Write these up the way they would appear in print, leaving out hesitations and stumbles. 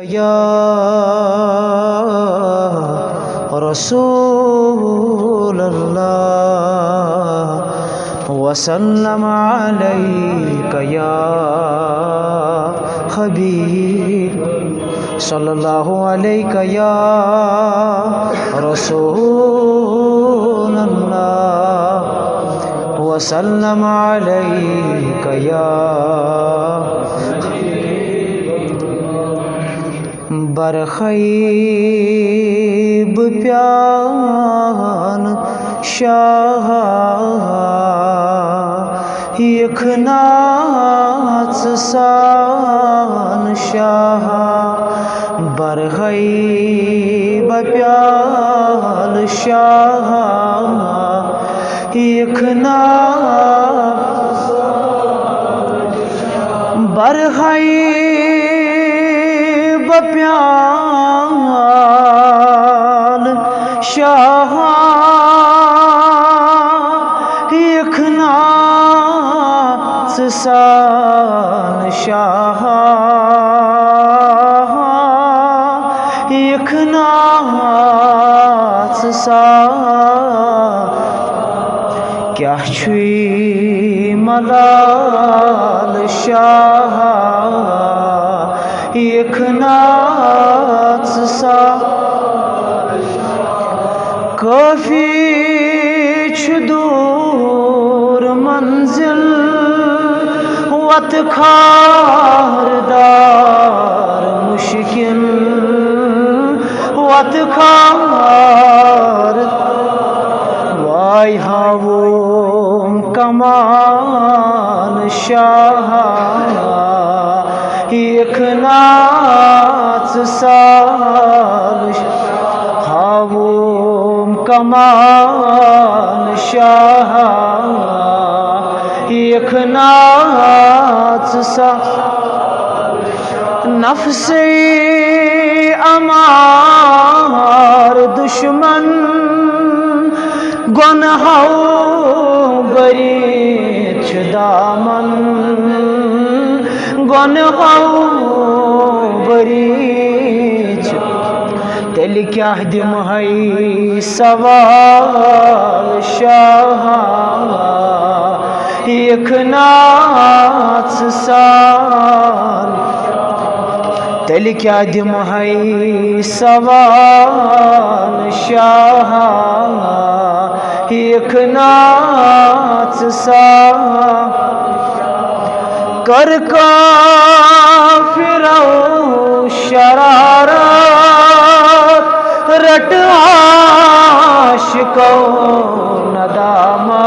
या रसूलल्लाह वसल्लम अलैका या हबीब सल्लल्लाहु अलैका या रसूलल्लाह वसल्लम अलैका या बरखैब प्यान शाह यखनाच सान शाह बरखैब प्यान शाह यखना बरखैब प्यान शाह यखनाच सान शाह यखनाच सान क्या छुई मलाल शाह यखनाच सा काफी दूर मंजिल वत खारदार मुश्किल वत खार वाय हावो कमान शाह यखनाच साल हावो कमान शाह यखनाच सा नफ्से अमार दुश्मन गुनहाओ बरीच दामन गुनहाओ बरीच तेल क्या दिम है सवाल शाह यखनाच साल तेल क्या दिम है सवाल शाह यखनाच साल कर काफिरों शरारत रट आशिकों नदामत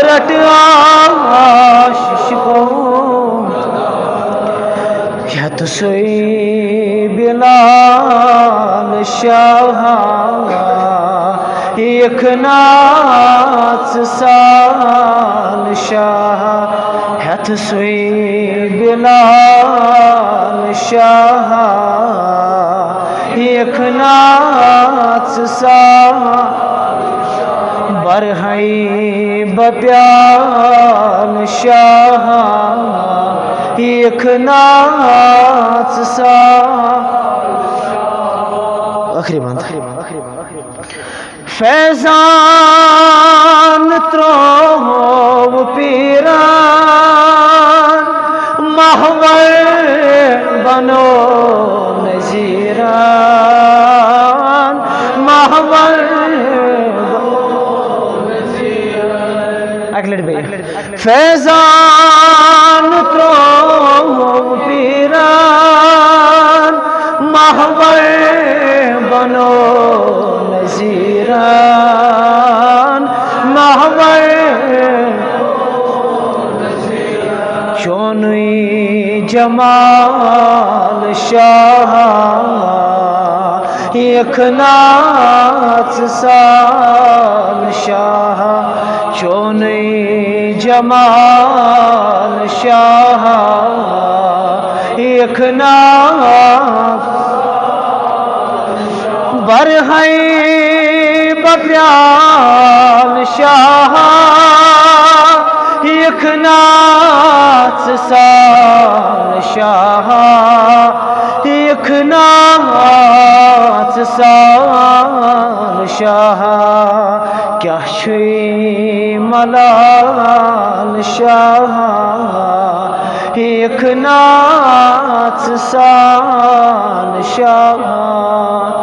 रट आशिकों या तो सोई बिलाल शाह यखनाच साल शाह हथ सोई बिलाल शाह यखनाच साल बरखैब प्यान शाह यखनाच साल आखिरी बात फैजान त्रोव पीरान महवर बनो नजीरान महवर फैजान त्रोव पीरान महवर बनो नजीरान महवर चोनुई जमाल शाह यखनाच साल शाह चोनुई जमाल शाह यखनाच बरखैब प्यान शाह यखनाच साल शाह नाच साल शाह क्या छुई मलाल शाह एक नाच साल शाह